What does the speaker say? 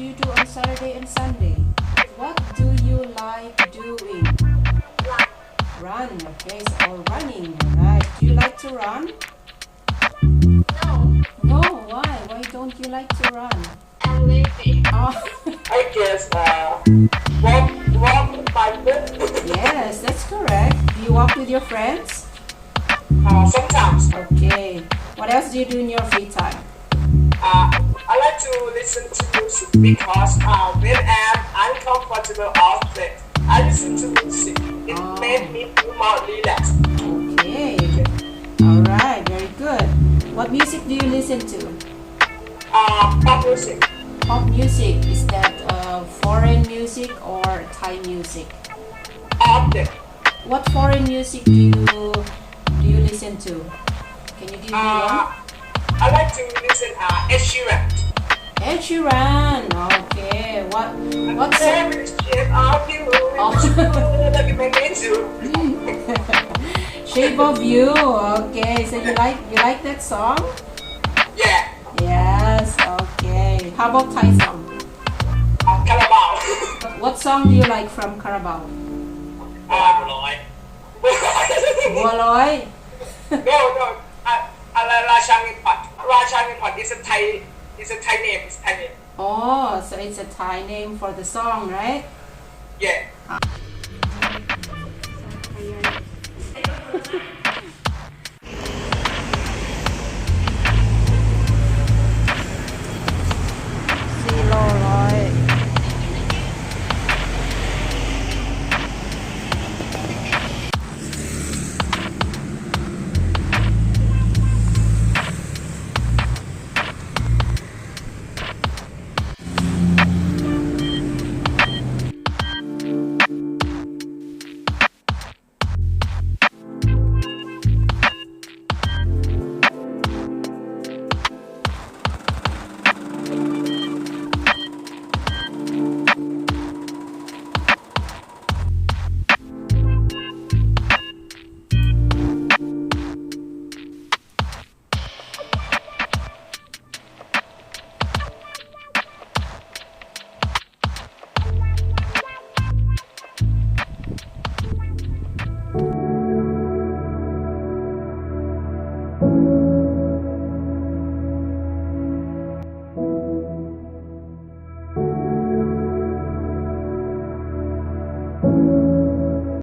do you do on Saturday and Sunday? What do you like doing? Run. Okay, so running. Right. Do you like to run? No, No. Why? Why don't you like to run? I'm lazy. Oh, I guess walk by foot. yes, that's correct. Do you walk with your friends? Sometimes Okay. What else do you do in your free time? I like to listen to music because when I'm uncomfortable outfit, I listen to music. It made me feel more relaxed. Okay. All right. Very good. What music do you listen to? Pop music. Pop music. Is that foreign music or Thai music? Often. What foreign music do you listen to? Can you give me one? I like to listen Ed Sheeran. Ed Sheeran. Okay. What song? Every shape of you, like you make me do. Shape of You. Okay. So you like that song? Yeah. Yes. Okay. How about Thai song? Carabao. What song do you like from Carabao? Malloy. Boloi. No. Rajangin Pot. Rajangin Pot is a Thai. It's a Thai name. It's Thai name. Oh, so it's a Thai name for the song, right? Yeah.